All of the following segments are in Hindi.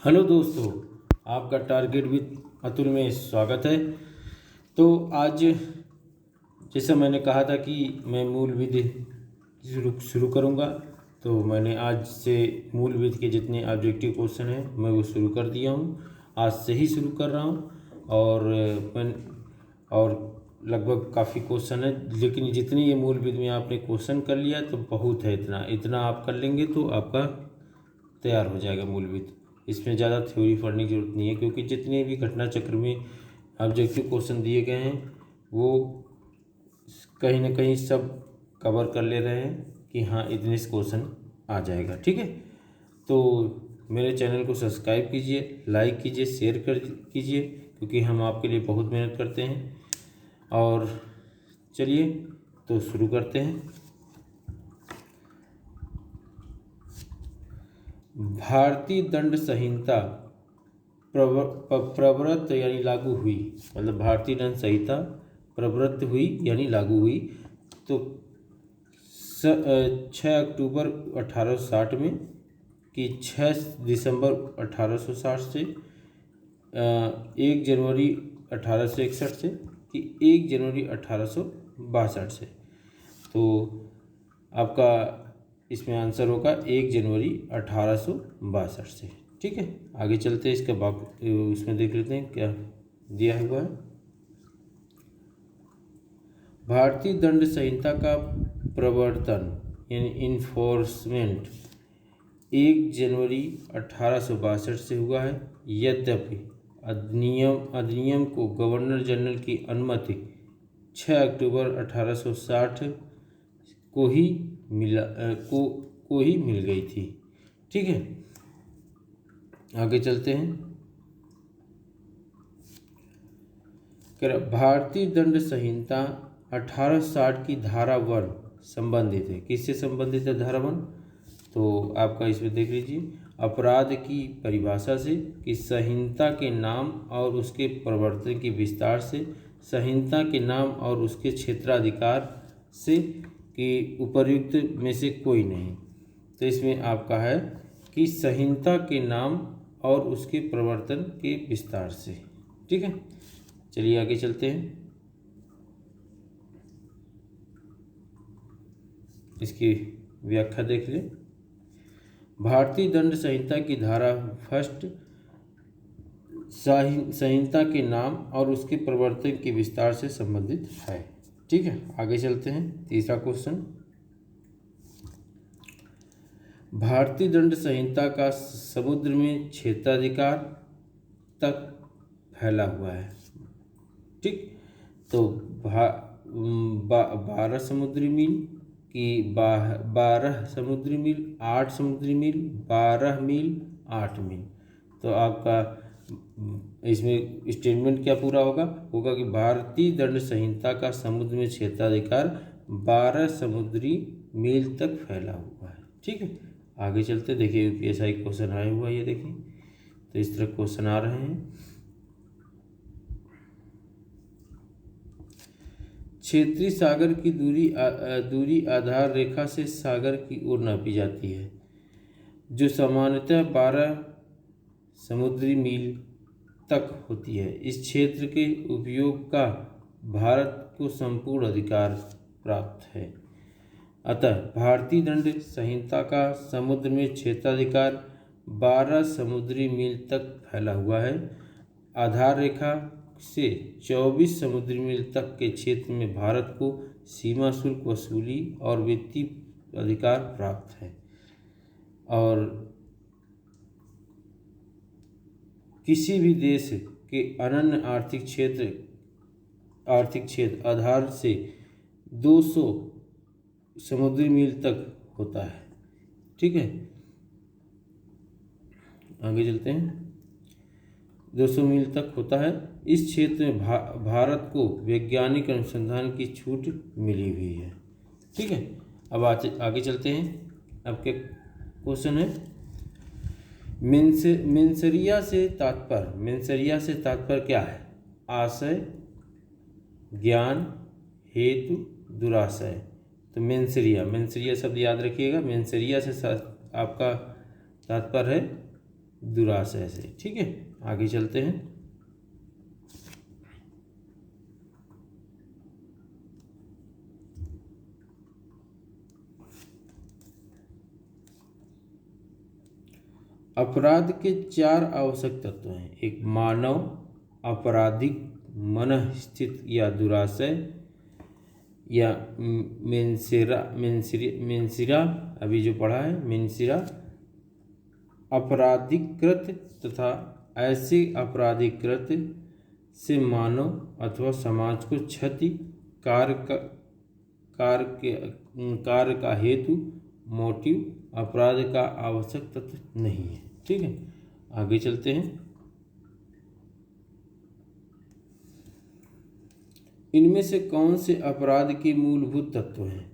हेलो दोस्तों, आपका टारगेट विद अतुल में स्वागत है। तो आज जैसा मैंने कहा था कि मैं मूल विधि शुरू करूंगा, तो मैंने आज से मूल विधि के जितने ऑब्जेक्टिव क्वेश्चन हैं मैं वो शुरू कर दिया हूँ। आज से ही शुरू कर रहा हूँ और लगभग काफ़ी क्वेश्चन है, लेकिन जितनी ये मूल विधि में आपने क्वेश्चन कर लिया तो बहुत है। इतना आप कर लेंगे तो आपका तैयार हो जाएगा मूल विधि। इसमें ज़्यादा थ्योरी पढ़ने की जरूरत नहीं है, क्योंकि जितने भी घटना चक्र में ऑब्जेक्टिव क्वेश्चन दिए गए हैं वो कहीं ना कहीं सब कवर कर ले रहे हैं कि हाँ इतने से क्वेश्चन आ जाएगा। ठीक है, तो मेरे चैनल को सब्सक्राइब कीजिए, लाइक कीजिए, शेयर कर कीजिए, क्योंकि हम आपके लिए बहुत मेहनत करते हैं। और चलिए तो शुरू करते हैं। भारतीय दंड संहिता प्रवृत्त यानी लागू हुई, मतलब भारतीय दंड संहिता प्रवृत्त हुई यानी लागू हुई तो 6 अक्टूबर 1860 में, कि 6 दिसंबर 1860 से, 1 जनवरी 1861 से, कि 1 जनवरी 1862 से। तो आपका इसमें आंसर होगा 1 जनवरी 1862 से। ठीक है, आगे चलते हैं, इसका उसमें देख लेते हैं क्या दिया हुआ है। भारतीय दंड संहिता का प्रवर्तन यानी इन्फोर्समेंट 1 जनवरी 1862 से हुआ है। यद्यपि अधिनियम को गवर्नर जनरल की अनुमति 6 अक्टूबर 1860 को ही मिल गई थी। ठीक है, आगे चलते हैं। भारतीय दंड संहिता 1860 की धारा 1 संबंधित है। किससे संबंधित है धारा 1? तो आपका इसमें देख लीजिए, अपराध की परिभाषा से, कि संहिता के नाम और उसके प्रवर्तन की विस्तार से, संहिता के नाम और उसके क्षेत्राधिकार से, कि उपर्युक्त में से कोई नहीं। तो इसमें आपका है कि संहिता के नाम और उसके प्रवर्तन के विस्तार से। ठीक है, चलिए आगे चलते हैं। इसकी व्याख्या देख लें। भारतीय दंड संहिता की धारा 1 संहिता के नाम और उसके प्रवर्तन के विस्तार से संबंधित है। ठीक है, आगे चलते हैं। तीसरा क्वेश्चन, भारतीय दंड संहिता का समुद्र में क्षेत्राधिकार तक फैला हुआ है। ठीक, तो 12 समुद्री मील, कि 12 समुद्री मील, 8 समुद्री मील, 12 मील, 8 मील। तो आपका इसमें स्टेटमेंट क्या पूरा होगा कि भारतीय दंड संहिता का समुद्र में क्षेत्राधिकार 12 समुद्री मील तक फैला हुआ है। ठीक है, आगे चलते, देखिए यूपीएसआई क्वेश्चन आया हुआ है, ये देखिए, तो इस तरह क्वेश्चन आ रहे हैं। क्षेत्रीय सागर की दूरी आधार रेखा से सागर की ओर नापी जाती है, जो सामान्यतः 12 समुद्री मील तक होती है। इस क्षेत्र के उपयोग का भारत को संपूर्ण अधिकार प्राप्त है। अतः भारतीय दंड संहिता का समुद्र में क्षेत्राधिकार 12 समुद्री मील तक फैला हुआ है। आधार रेखा से 24 समुद्री मील तक के क्षेत्र में भारत को सीमा शुल्क वसूली और वित्तीय अधिकार प्राप्त है। और किसी भी देश के अनन्य आर्थिक क्षेत्र आधार से 200 समुद्री मील तक होता है। ठीक है, आगे चलते हैं। 200 मील तक होता है। इस क्षेत्र में भारत को वैज्ञानिक अनुसंधान की छूट मिली हुई है। ठीक है, अब आगे चलते हैं। अब क्या क्वेश्चन है? मेंसरिया से तात्पर्य क्या है? आशय, ज्ञान, हेतु, दुराशय। तो मेंसरिया शब्द याद रखिएगा। मेंसरिया से आपका तात्पर्य है दुराशय से। ठीक है, आगे चलते हैं। अपराध के 4 आवश्यक तत्व हैं। एक मानव, आपराधिक, मनःस्थित या दुराशय या मेंसिरा अभी जो पढ़ा है, मेंसिरा, आपराधिकृत तथा ऐसे आपराधिकृत से मानव अथवा समाज को क्षति कार्य का हेतु, मोटिव, अपराध का आवश्यक तत्व नहीं है। ठीक है, आगे चलते हैं। इनमें से कौन से अपराध के मूलभूत तत्व हैं?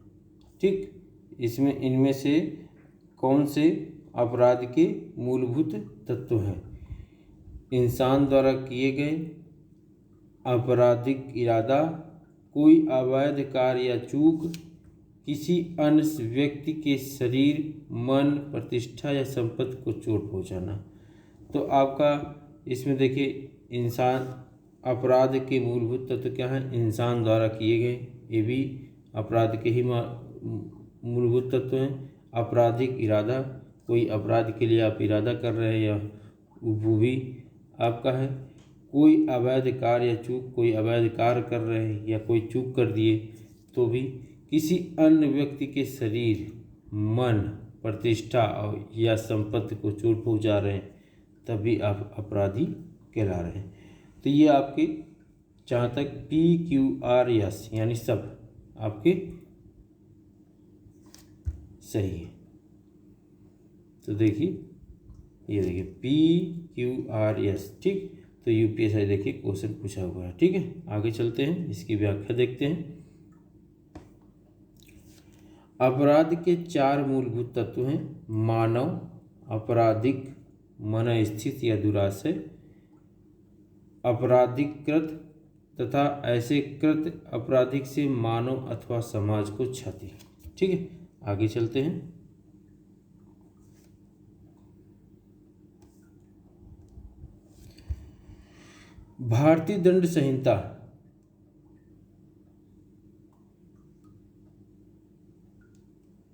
ठीक, इनमें से कौन से अपराध के मूलभूत तत्व हैं? इंसान द्वारा किए गए आपराधिक इरादा, कोई अवैध कार्य या चूक, किसी अन्य व्यक्ति के शरीर, मन, प्रतिष्ठा या संपत्ति को चोट पहुंचाना। तो आपका इसमें देखिए, इंसान अपराध के मूलभूत तत्व क्या हैं? इंसान द्वारा किए गए, ये भी अपराध के ही मूलभूत तत्व हैं। आपराधिक इरादा, कोई अपराध के लिए आप इरादा कर रहे हैं या वो भी आपका है। कोई अवैध कार्य या चूक, कोई अवैध कार्य कर रहे हैं या कोई चूक कर दिए तो भी। किसी अन्य व्यक्ति के शरीर, मन, प्रतिष्ठा और या संपत्ति को चोट पहुंचा रहे हैं तभी आप अपराधी कहला रहे हैं। तो ये आपके जहाँ तक PQRS यानी सब आपके सही है। तो देखिए, ये देखिए PQRS। ठीक, तो UPSI देखिए क्वेश्चन पूछा हुआ है। ठीक है, आगे चलते हैं, इसकी व्याख्या देखते हैं। अपराध के 4 मूलभूत तत्व हैं। मानव, आपराधिक, मनःस्थित या दुराशय, आपराधिकृत तथा ऐसे कृत आपराधिक से मानव अथवा समाज को क्षति। ठीक है, आगे चलते हैं। भारतीय दंड संहिता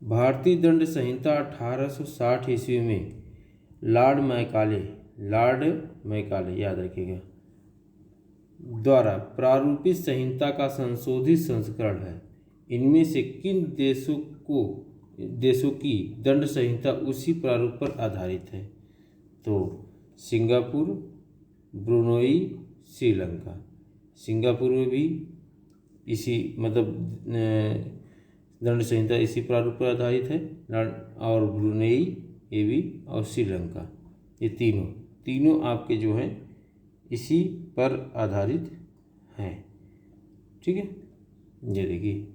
भारतीय दंड संहिता 1860 ईस्वी में लॉर्ड मैकाले याद रखिएगा द्वारा प्रारूपित संहिता का संशोधित संस्करण है। इनमें से किन देशों की दंड संहिता उसी प्रारूप पर आधारित है? तो सिंगापुर, ब्रुनोई, श्रीलंका। सिंगापुर में भी इसी दंड संहिता इसी प्रारूप पर आधारित है, और ब्रुनई ये भी, और श्रीलंका, ये तीनों आपके जो हैं इसी पर आधारित हैं। ठीक है, ये देखिए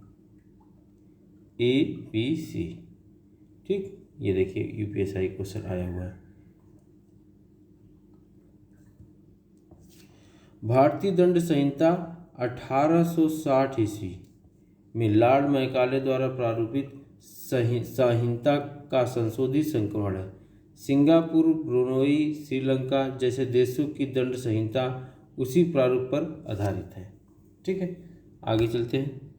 ABC। ठीक, ये देखिए UPSI क्वेश्चन आया हुआ है। भारतीय दंड संहिता 1860 ईस्वी में लॉर्ड मैकाले द्वारा प्रारूपित संहिता का संशोधित संस्करण है। सिंगापुर, ब्रुनोई, श्रीलंका जैसे देशों की दंड संहिता उसी प्रारूप पर आधारित है। ठीक है, आगे चलते हैं।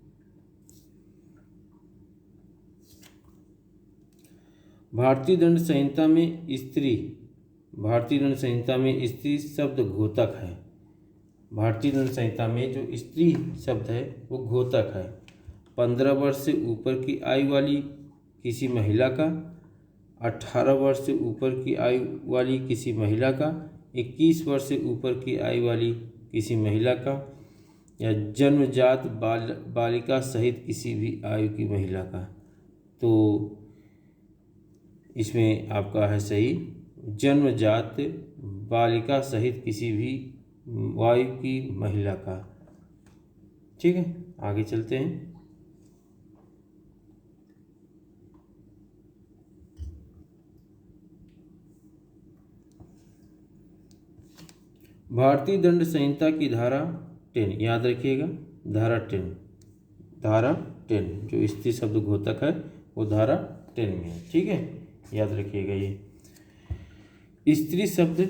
भारतीय दंड संहिता में स्त्री शब्द घोतक है। भारतीय दंड संहिता में जो स्त्री शब्द है वो घोतक है। 15 वर्ष से ऊपर की आयु वाली किसी महिला का, 18 वर्ष से ऊपर की आयु वाली किसी महिला का, 21 वर्ष से ऊपर की आयु वाली किसी महिला का, या जन्मजात बालिका सहित किसी भी आयु की महिला का। तो इसमें आपका है सही, जन्मजात बालिका सहित किसी भी आयु की महिला का। ठीक है, आगे चलते हैं। भारतीय दंड संहिता की धारा 10 याद रखिएगा, धारा 10 जो स्त्री शब्द घोतक है वो धारा 10 में है। ठीक है, याद रखिएगा ये। स्त्री शब्द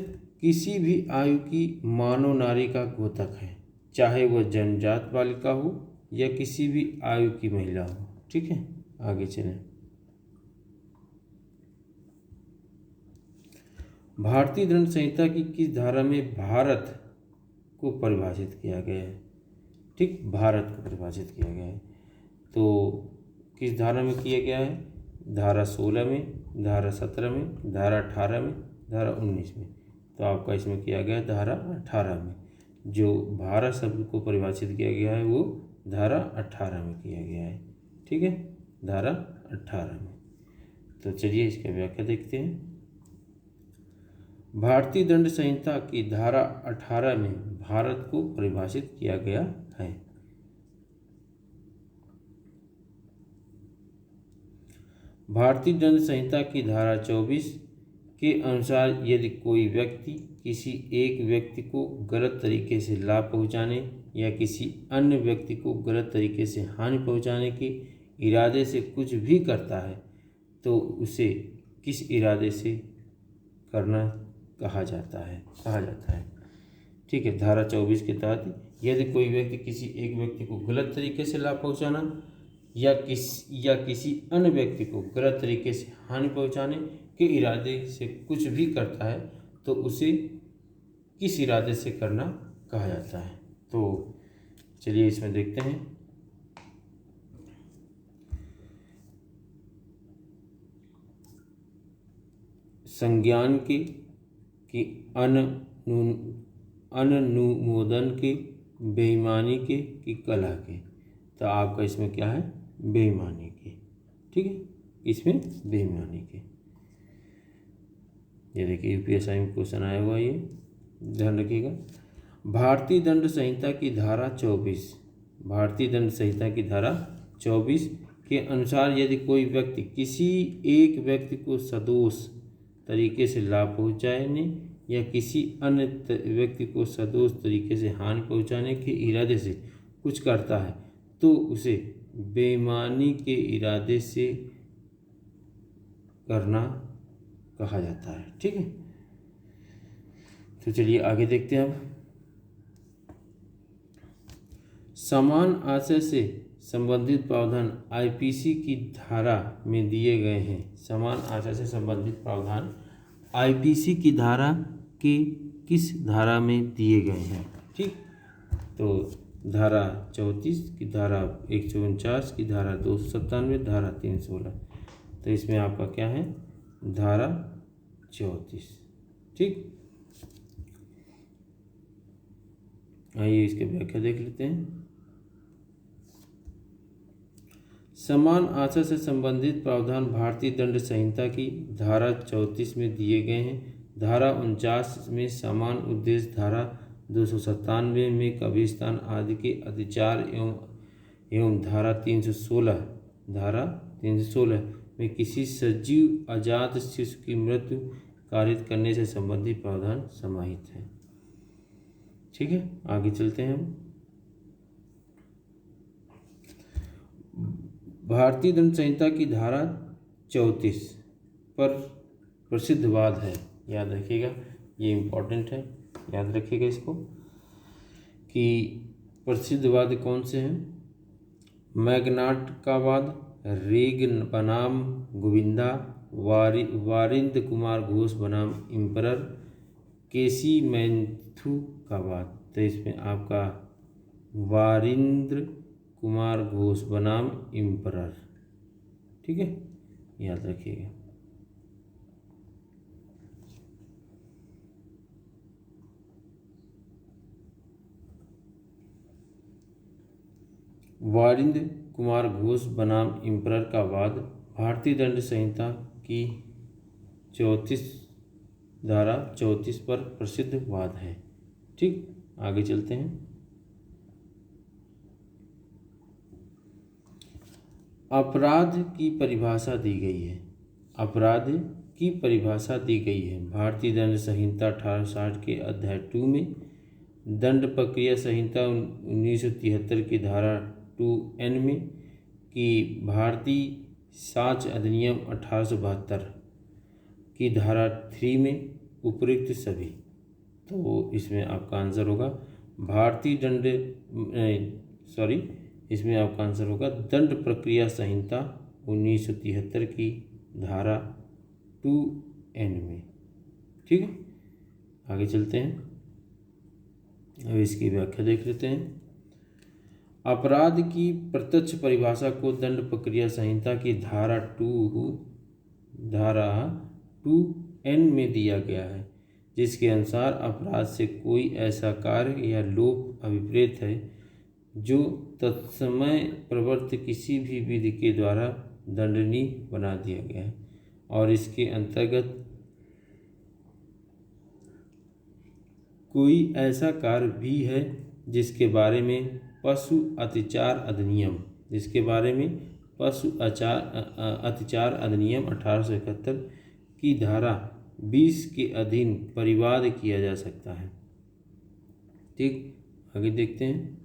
किसी भी आयु की मानव नारी का द्योतक है, चाहे वह जन्मजात बालिका हो या किसी भी आयु की महिला हो। ठीक है, आगे चलें। भारतीय दंड संहिता की किस धारा में भारत को परिभाषित किया गया है? ठीक, भारत को परिभाषित किया गया है। तो किस धारा में किया गया है? धारा 16 में, धारा 17 में, धारा 18 में, धारा 19 में। तो आपका इसमें किया गया धारा 18 में। जो भारत शब्द को परिभाषित किया गया है वो धारा 18 में किया गया है। ठीक है, धारा 18 में। तो चलिए इसका व्याख्या देखते हैं। भारतीय दंड संहिता की धारा 18 में भारत को परिभाषित किया गया है। भारतीय दंड संहिता की धारा 24 के अनुसार यदि कोई व्यक्ति किसी एक व्यक्ति को गलत तरीके से लाभ पहुंचाने या किसी अन्य व्यक्ति को गलत तरीके से हानि पहुंचाने के इरादे से कुछ भी करता है तो उसे किस इरादे से करना कहा जाता है। ठीक है, धारा 24 के तहत यदि कोई व्यक्ति किसी एक व्यक्ति को गलत तरीके से लाभ पहुंचाना या किसी अन्य व्यक्ति को गलत तरीके से हानि पहुंचाने के इरादे से कुछ भी करता है तो उसे किस इरादे से करना कहा जाता है। तो चलिए इसमें देखते हैं। संज्ञान के कि अनुमोदन के, बेईमानी के कि कलह के। तो आपका इसमें क्या है? बेईमानी के। ठीक है, इसमें बेईमानी के। ये देखिए यूपीएससी में क्वेश्चन आया हुआ, ये ध्यान रखिएगा। भारतीय दंड संहिता की धारा 24, भारतीय दंड संहिता की धारा 24 के अनुसार यदि कोई व्यक्ति किसी एक व्यक्ति को सदोष तरीके से लाभ पहुंचाने या किसी अन्य व्यक्ति को सदोष तरीके से हानि पहुंचाने के इरादे से कुछ करता है तो उसे बेईमानी के इरादे से करना कहा जाता है। ठीक है, तो चलिए आगे देखते हैं। अब समान आशय से संबंधित प्रावधान आईपीसी की धारा में दिए गए हैं। समान आशय से संबंधित प्रावधान आईपीसी की धारा के किस धारा में दिए गए हैं? ठीक, तो धारा 34 की, धारा 149 की, धारा 297, धारा 316। तो इसमें आपका क्या है? धारा 34। ठीक, आइए इसके व्याख्या देख लेते हैं। समान आशय से संबंधित प्रावधान भारतीय दंड संहिता की धारा 34 में दिए गए हैं। धारा 49 में समान उद्देश्य, धारा 297 में कब्रिस्तान आदि के अतिचार एवं धारा 316 में किसी सजीव अजात शिशु की मृत्यु कारित करने से संबंधित प्रावधान समाहित है। ठीक है, आगे चलते हैं हम। भारतीय दंड संहिता की धारा 34 पर प्रसिद्ध वाद है, याद रखिएगा, ये इम्पोर्टेंट है, याद रखिएगा इसको कि प्रसिद्ध वाद कौन से हैं। मैग्नाट का वाद, रेग बनाम गोविंदा, वारिंद कुमार घोष बनाम इम्परर, केसी मैथ्यू का वाद। तो इसमें आपका वारिंद्र कुमार घोष बनाम इम्परर। ठीक है, याद रखिएगा। वारिंद्र कुमार घोष बनाम इम्परर का वाद भारतीय दंड संहिता की 34 धारा 34 पर प्रसिद्ध वाद है। ठीक, आगे चलते हैं। अपराध की परिभाषा दी गई है। अपराध की परिभाषा दी गई है भारतीय दंड संहिता 1860 के अध्याय 2 में, दंड प्रक्रिया संहिता 1973 की धारा 2N में, कि भारतीय साक्ष्य अधिनियम 1872 की धारा 3 में, उपयुक्त सभी। तो इसमें आपका आंसर होगा भारतीय दंड इसमें आपका आंसर होगा दंड प्रक्रिया संहिता 1973 की धारा 2N में। ठीक है, आगे चलते हैं। अब इसकी व्याख्या देख लेते हैं। अपराध की प्रत्यक्ष परिभाषा को दंड प्रक्रिया संहिता की धारा 2N में दिया गया है, जिसके अनुसार अपराध से कोई ऐसा कार्य या लोक अभिप्रेत है जो तत्समय प्रवृत्त किसी भी विधि के द्वारा दंडनीय बना दिया गया है, और इसके अंतर्गत कोई ऐसा कार्य भी है जिसके बारे में पशु अत्याचार अधिनियम 1871 की धारा 20 के अधीन परिवाद किया जा सकता है। ठीक, आगे देखते हैं।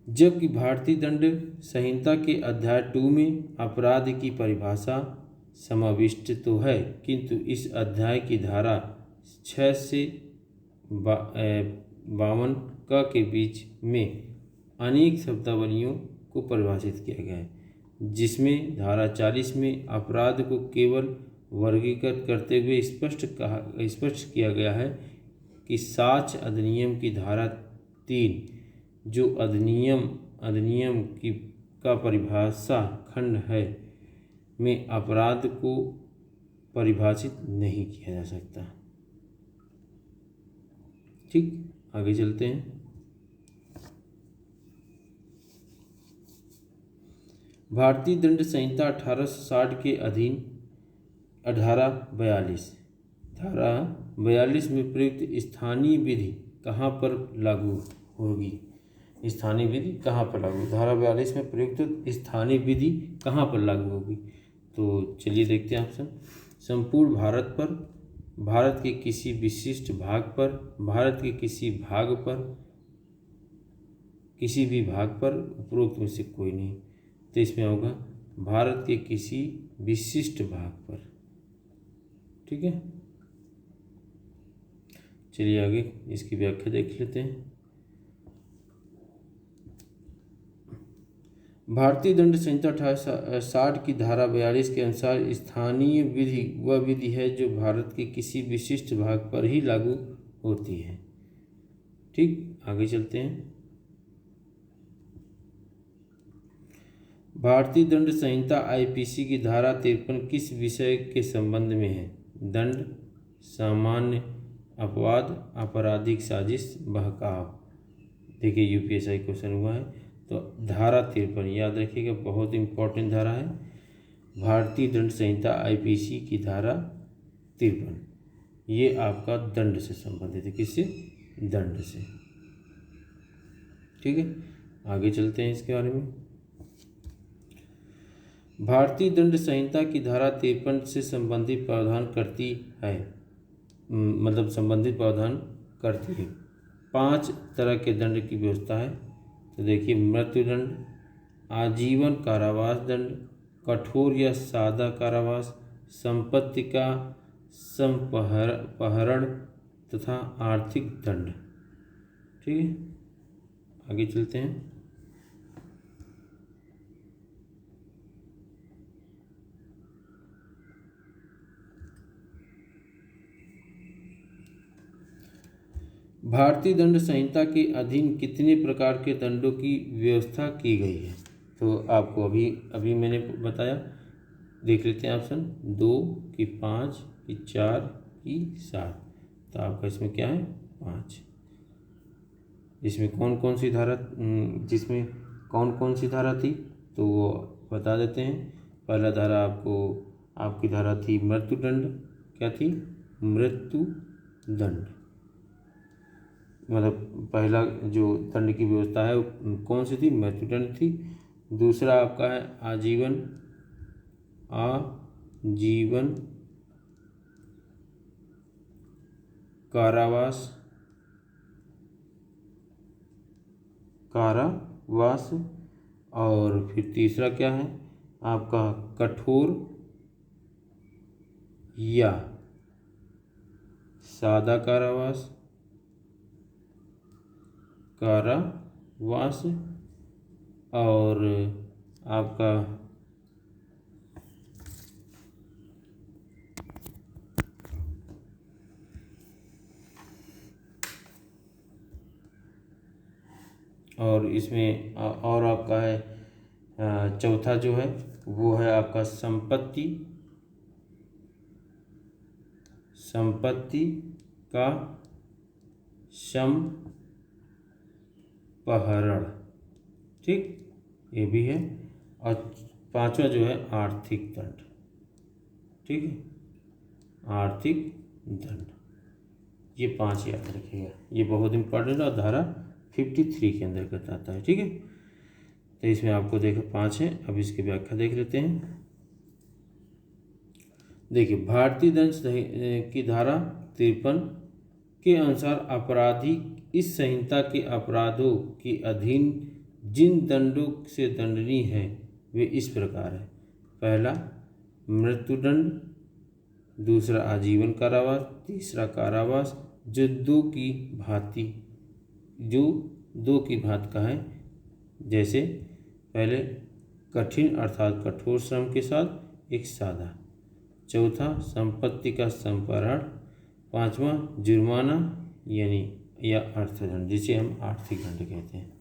जबकि भारतीय दंड संहिता के अध्याय 2 में अपराध की परिभाषा समाविष्ट तो है, किंतु इस अध्याय की धारा 6 से 52 के बीच में अनेक शब्दावलियों को परिभाषित किया गया है, जिसमें धारा 40 में अपराध को केवल वर्गीकृत करते हुए स्पष्ट किया गया है कि साक्ष्य अधिनियम की धारा 3 जो अधिनियम की का परिभाषा खंड है में अपराध को परिभाषित नहीं किया जा सकता। ठीक, आगे चलते हैं। भारतीय दंड संहिता 1860 के अधीन धारा 42 में प्रयुक्त स्थानीय विधि कहाँ पर लागू होगी? स्थानीय विधि कहाँ पर लागू? धारा 42 में प्रयुक्त स्थानीय विधि कहाँ पर लागू होगी? तो चलिए देखते हैं ऑप्शन। संपूर्ण भारत पर, भारत के किसी विशिष्ट भाग पर, भारत के किसी भी भाग पर, उपरोक्त में से कोई नहीं। तो इसमें होगा भारत के किसी विशिष्ट भाग पर। ठीक है, चलिए आगे इसकी व्याख्या देख लेते हैं। भारतीय दंड संहिता 1860 की धारा 42 के अनुसार स्थानीय विधि वह विधि है जो भारत के किसी विशिष्ट भाग पर ही लागू होती है। ठीक, आगे चलते हैं। भारतीय दंड संहिता IPC की धारा 53 किस विषय के संबंध में है? दंड, सामान्य अपवाद, आपराधिक साजिश, बहकाव। देखिए UPSI क्वेश्चन हुआ है, तो धारा 53 याद रखिएगा, बहुत इंपॉर्टेंट धारा है। भारतीय दंड संहिता IPC की धारा 53 ये आपका दंड से संबंधित है। किससे? दंड से। ठीक है, आगे चलते हैं इसके बारे में। भारतीय दंड संहिता की धारा 53 से संबंधित प्रावधान करती है, संबंधित प्रावधान करती है। 5 तरह के दंड की व्यवस्था है। तो देखिए, मृत्युदंड, आजीवन कारावास दंड, कठोर या सादा कारावास, संपत्ति का संपहरण तथा आर्थिक दंड। ठीक है, आगे चलते हैं। भारतीय दंड संहिता के अधीन कितने प्रकार के दंडों की व्यवस्था की गई है? तो आपको अभी मैंने बताया, देख लेते हैं ऑप्शन। 2 की 5 की 4 की 7। तो आपका इसमें क्या है? 5। इसमें कौन कौन सी धारा थी तो वो बता देते हैं। पहला धारा आपकी धारा थी मृत्युदंड। क्या थी? मृत्युदंड। पहला जो दंड की व्यवस्था है वो कौन सी थी? मृत्युदंड थी। दूसरा आपका है आजीवन कारावास। और फिर तीसरा क्या है? आपका कठोर या सादा कारावास, और आपका और इसमें और आपका है चौथा जो है वो है आपका संपत्ति का संपहरण, ठीक, ये भी है। और पांचवा जो है आर्थिक दंड, ठीक है, आर्थिक दंड। ये 5 याद रखिएगा, ये बहुत इंपॉर्टेंट और धारा 53 के अंतर्गत आता है, ठीक है। तो इसमें आपको देखो 5 है। अब इसकी व्याख्या देख लेते हैं। देखिए, भारतीय दंड की धारा 53 के अनुसार अपराधी इस संहिता के अपराधों के अधीन जिन दंडों से दंडनीय है वे इस प्रकार है। पहला मृत्युदंड, दूसरा आजीवन कारावास, तीसरा कारावास जो दो की भांति का है। जैसे पहले कठिन अर्थात कठोर श्रम के साथ एक सादा, चौथा संपत्ति का संपहरण, पांचवा जुर्माना यानी या अर्थदंड जिसे हम आर्थिक दंड कहते हैं,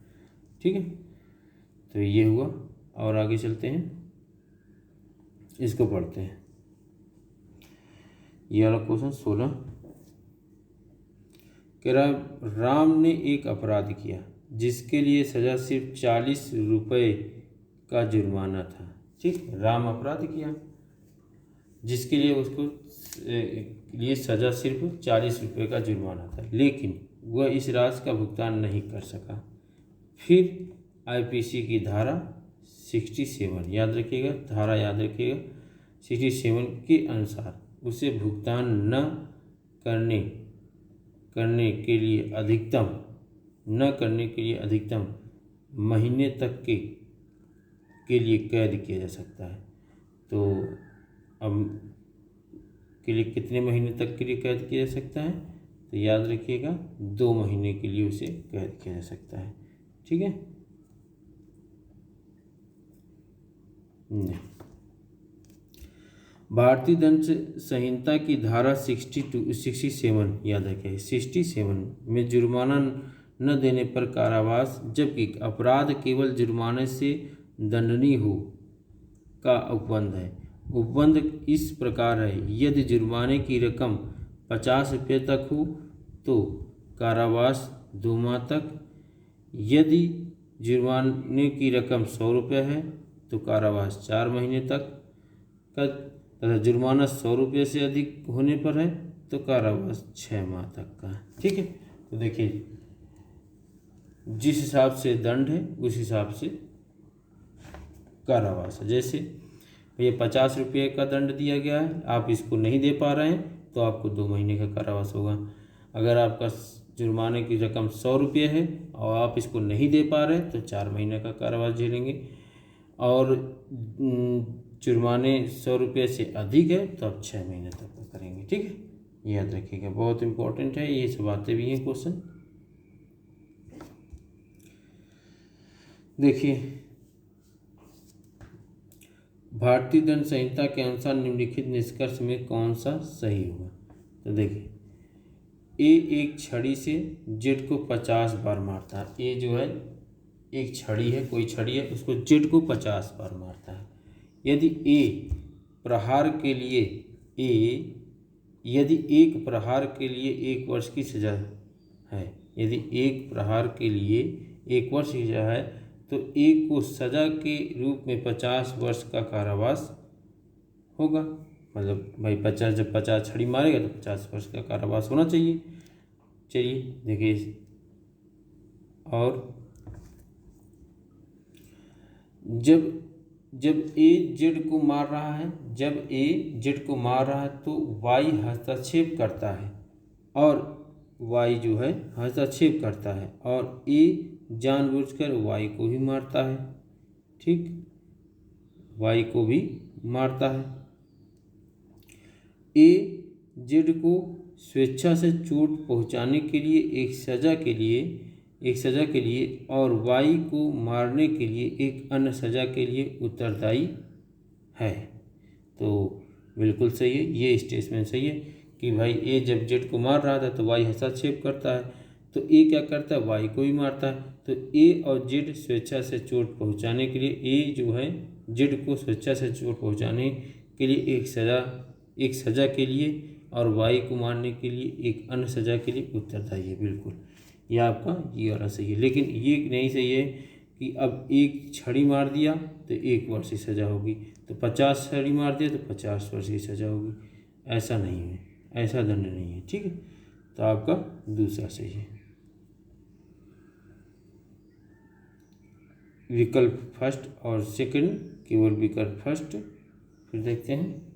ठीक है। तो ये हुआ। और आगे चलते हैं, इसको पढ़ते हैं। ये वाला क्वेश्चन 16 कह रहा है, राम ने एक अपराध किया जिसके लिए सजा सिर्फ 40 रुपये का जुर्माना था, ठीक। राम अपराध किया जिसके लिए उसको लिए सजा सिर्फ 40 रुपये का जुर्माना था, लेकिन वह इस राशि का भुगतान नहीं कर सका। फिर आईपीसी की धारा 67 याद रखिएगा, धारा याद रखिएगा 67 के अनुसार उसे भुगतान न करने के लिए अधिकतम महीने तक के लिए कैद किया जा सकता है। तो अब के लिए कितने महीने तक के लिए कैद किया जा सकता है? तो याद रखिएगा 2 महीने के लिए उसे कैद किया जा सकता है, ठीक है। भारतीय दंड संहिता की धारा 67 याद रखें, 67 में जुर्माना न देने पर कारावास, जबकि अपराध केवल जुर्माने से दंडनीय हो का उपबंध है। उपबंध इस प्रकार है, यदि जुर्माने की रकम 50 रुपये तक हो तो कारावास 2 माह तक, यदि जुर्माने की रकम 100 रुपये है तो कारावास 4 महीने तक का, तथा जुर्माना 100 रुपये से अधिक होने पर है तो कारावास 6 माह तक का, ठीक है। तो देखिए, जिस हिसाब से दंड है उस हिसाब से कारावास है। जैसे ये 50 रुपये का दंड दिया गया है, आप इसको नहीं दे पा रहे हैं तो आपको 2 महीने का कारावास होगा। अगर आपका जुर्माने की रकम 100 रुपये है और आप इसको नहीं दे पा रहे तो 4 महीने का कारावास झेलेंगे, और जुर्माने 100 रुपये से अधिक है तो आप 6 महीने तक का करेंगे, ठीक है। याद रखिएगा, बहुत इंपॉर्टेंट है, ये सब आते भी हैं क्वेश्चन। देखिए, भारतीय दंड संहिता के अनुसार निम्नलिखित निष्कर्ष में कौन सा सही होगा? तो देखिए, ए एक छड़ी से जेड को 50 बार मारता है। ए जो है एक छड़ी है, कोई छड़ी है, उसको जेड को 50 बार मारता है। यदि एक प्रहार के लिए 1 वर्ष की सजा है, यदि एक प्रहार के लिए 1 वर्ष की सजा है तो एक को सजा के रूप में 50 वर्ष का कारावास होगा। मतलब भाई 50, जब 50 छड़ी मारेगा तो 50 वर्ष का कारावास होना चाहिए। चलिए देखिए, और जब ए जेड को मार रहा है तो वाई हस्तक्षेप करता है, और वाई जो है हस्तक्षेप करता है, और ए जानबूझकर वाई को ही मारता है, ठीक। वाई को भी मारता है। ए जेड को स्वेच्छा से चोट पहुंचाने के लिए एक सज़ा के लिए और वाई को मारने के लिए एक अन्य सज़ा के लिए उत्तरदायी है। तो बिल्कुल सही है, ये स्टेटमेंट सही है कि भाई ए जब जेड को मार रहा था तो वाई हस्तक्षेप करता है, तो ए क्या करता है, वाई को भी मारता है। तो ए और जेड स्वेच्छा से चोट पहुंचाने के लिए, ए जो है जेड को स्वेच्छा से चोट पहुंचाने के लिए एक सज़ा के लिए और वाई को मारने के लिए एक अन्य सज़ा के लिए उत्तरदायी है। बिल्कुल ये आपका ये वाला सही है। लेकिन ये नहीं सही है कि अब एक छड़ी मार दिया तो 1 वर्ष की सज़ा होगी, तो 50 छड़ी मार दिया तो 50 वर्ष की सज़ा होगी। ऐसा नहीं है, ऐसा दंड नहीं है। ठीक है, तो आपका दूसरा सही है। विकल्प फर्स्ट और सेकंड, केवल विकल्प फर्स्ट। फिर देखते हैं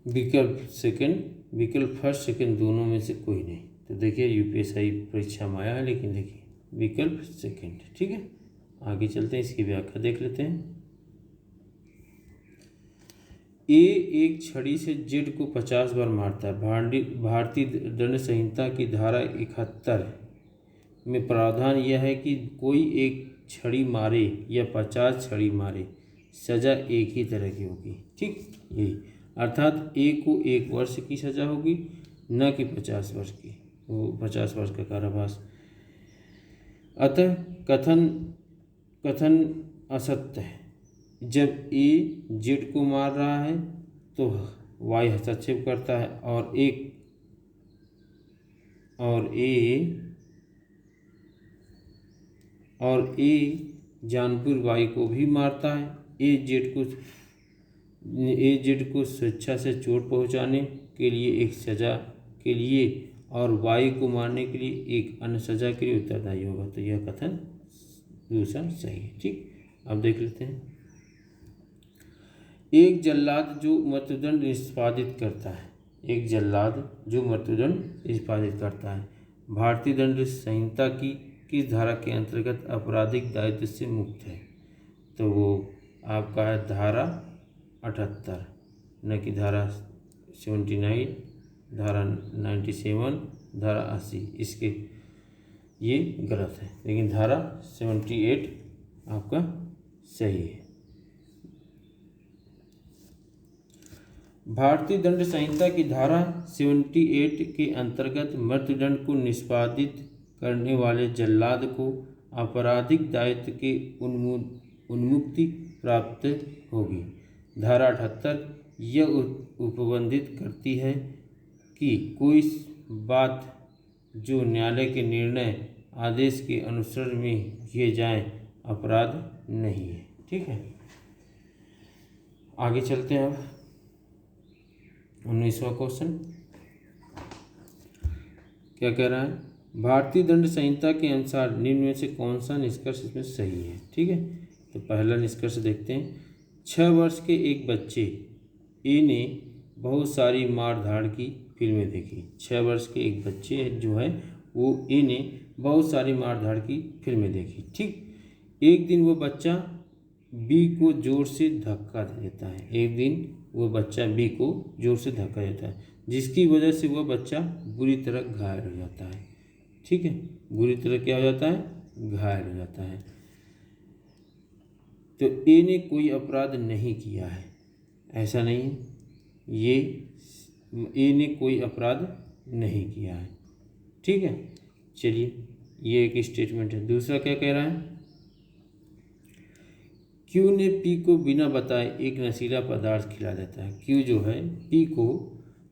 विकल्प फर्स्ट सेकंड दोनों में से कोई नहीं। तो देखिए यूपीएससी परीक्षा में आया है, लेकिन देखिए विकल्प सेकंड। ठीक है, आगे चलते हैं, इसकी व्याख्या देख लेते हैं। ए एक छड़ी से जेड को 50 बार मारता है। भारतीय दंड संहिता की धारा 71 में प्रावधान यह है कि कोई एक छड़ी मारे या 50 छड़ी मारे, सज़ा एक ही तरह की होगी। ठीक, यही अर्थात ए को 1 वर्ष की सज़ा होगी, न कि 50 वर्ष की, वो 50 वर्ष का कारावास। अतः कथन असत्य है। जब ए जेड को मार रहा है तो वाई हस्तक्षेप करता है और ए जानबूझ वाई को भी मारता है। ए जेड को स्वेच्छा से चोट पहुंचाने के लिए एक सज़ा के लिए और वाई को मारने के लिए एक अन्य सज़ा के लिए उत्तरदायी होगा। तो यह कथन दूसरा सही है। ठीक, अब देख लेते हैं। एक जल्लाद जो मृत्युदंड निष्पादित करता है भारतीय दंड संहिता की किस धारा के अंतर्गत आपराधिक दायित्व से मुक्त है? तो वो आपका है धारा 78, न कि धारा 79, धारा 97, धारा 80। इसके ये गलत है, लेकिन धारा 78 आपका सही है। भारतीय दंड संहिता की धारा 78 के अंतर्गत मृत्युदंड को निष्पादित करने वाले जल्लाद को आपराधिक दायित्व के उन्मुक्ति प्राप्त होगी। धारा 78 यह उपबंधित करती है कि कोई बात जो न्यायालय के निर्णय आदेश के अनुसरण में किए जाएं अपराध नहीं है। ठीक है, आगे चलते हैं। अब 19वां क्वेश्चन क्या कह रहा है? भारतीय दंड संहिता के अनुसार निम्न में से कौन सा निष्कर्ष इसमें सही है? ठीक है, तो पहला निष्कर्ष देखते हैं। 6 वर्ष के एक बच्चे ए ने बहुत सारी मार धाड़ की फिल्में देखी। 6 वर्ष के एक बच्चे जो है वो ए ने बहुत सारी मार धाड़ की फिल्में देखी। ठीक, एक दिन वो बच्चा बी को जोर से धक्का देता है। जिसकी वजह से वह बच्चा बुरी तरह घायल हो जाता है। ठीक है, बुरी तरह क्या हो जाता है? घायल हो जाता है। तो ए ने कोई अपराध नहीं किया है, ऐसा नहीं है। ये ए ने कोई अपराध नहीं किया है। ठीक है, चलिए ये एक स्टेटमेंट है। दूसरा क्या कह रहा है? क्यू ने पी को बिना बताए एक नशीला पदार्थ खिला देता है। क्यू जो है पी को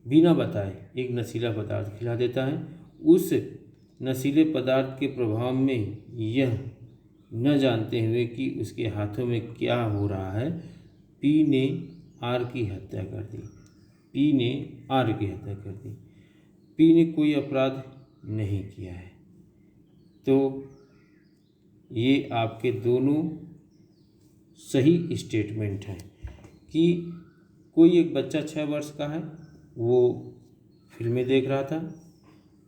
बिना बताए एक नशीला पदार्थ खिला देता है। उस नशीले पदार्थ के प्रभाव में यह न जानते हुए कि उसके हाथों में क्या हो रहा है, पी ने आर की हत्या कर दी। पी ने कोई अपराध नहीं किया है। तो ये आपके दोनों सही स्टेटमेंट हैं कि कोई एक बच्चा 6 वर्ष का है वो फिल्में देख रहा था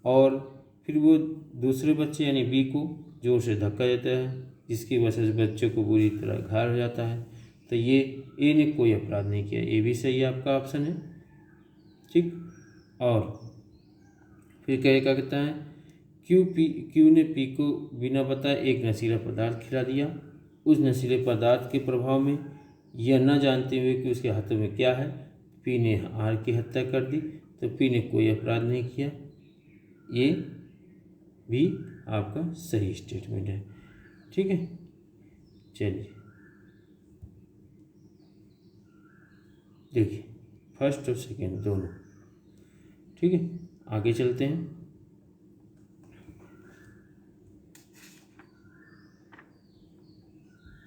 और फिर वो दूसरे बच्चे यानी बी को जोर से धक्का देता है, जिसकी वजह से बच्चे को बुरी तरह घायल हो जाता है। तो ये ए ने कोई अपराध नहीं किया, ए भी सही आपका ऑप्शन है। ठीक, और फिर क्या कहता है, क्यू ने पी को बिना बताए एक नशीला पदार्थ खिला दिया। उस नशीले पदार्थ के प्रभाव में यह न जानते हुए कि उसके हाथों में क्या है, पी ने आर की हत्या कर दी। तो पी ने कोई अपराध नहीं किया, ये भी आपका सही स्टेटमेंट है। ठीक है, चलिए देखिए फर्स्ट और सेकेंड दोनों। ठीक है, आगे चलते हैं।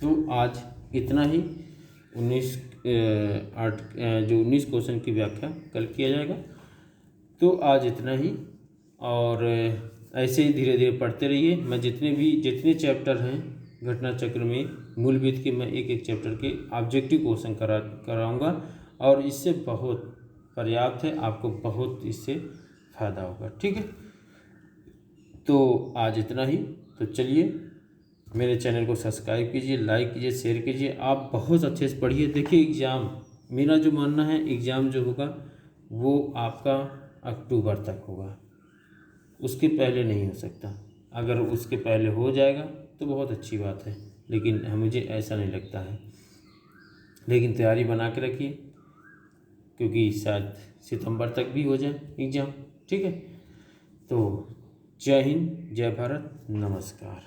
तो आज इतना ही। 19 क्वेश्चन की व्याख्या कल किया जाएगा। तो आज इतना ही, और ऐसे ही धीरे धीरे पढ़ते रहिए। मैं जितने चैप्टर हैं घटना चक्र में मूलविद के, मैं एक एक चैप्टर के ऑब्जेक्टिव क्वेश्चन कराऊंगा, और इससे बहुत पर्याप्त है, आपको बहुत इससे फ़ायदा होगा। ठीक है, तो आज इतना ही। तो चलिए, मेरे चैनल को सब्सक्राइब कीजिए, लाइक कीजिए, शेयर कीजिए। आप बहुत अच्छे से पढ़िए। देखिए एग्ज़ाम, मेरा जो मानना है एग्ज़ाम जो होगा वो आपका अक्टूबर तक होगा, उसके पहले नहीं हो सकता। अगर उसके पहले हो जाएगा तो बहुत अच्छी बात है, लेकिन मुझे ऐसा नहीं लगता है। लेकिन तैयारी बना के रखिए, क्योंकि शायद सितंबर तक भी हो जाए एग्ज़ाम। ठीक है, तो जय हिंद, जय भारत, नमस्कार।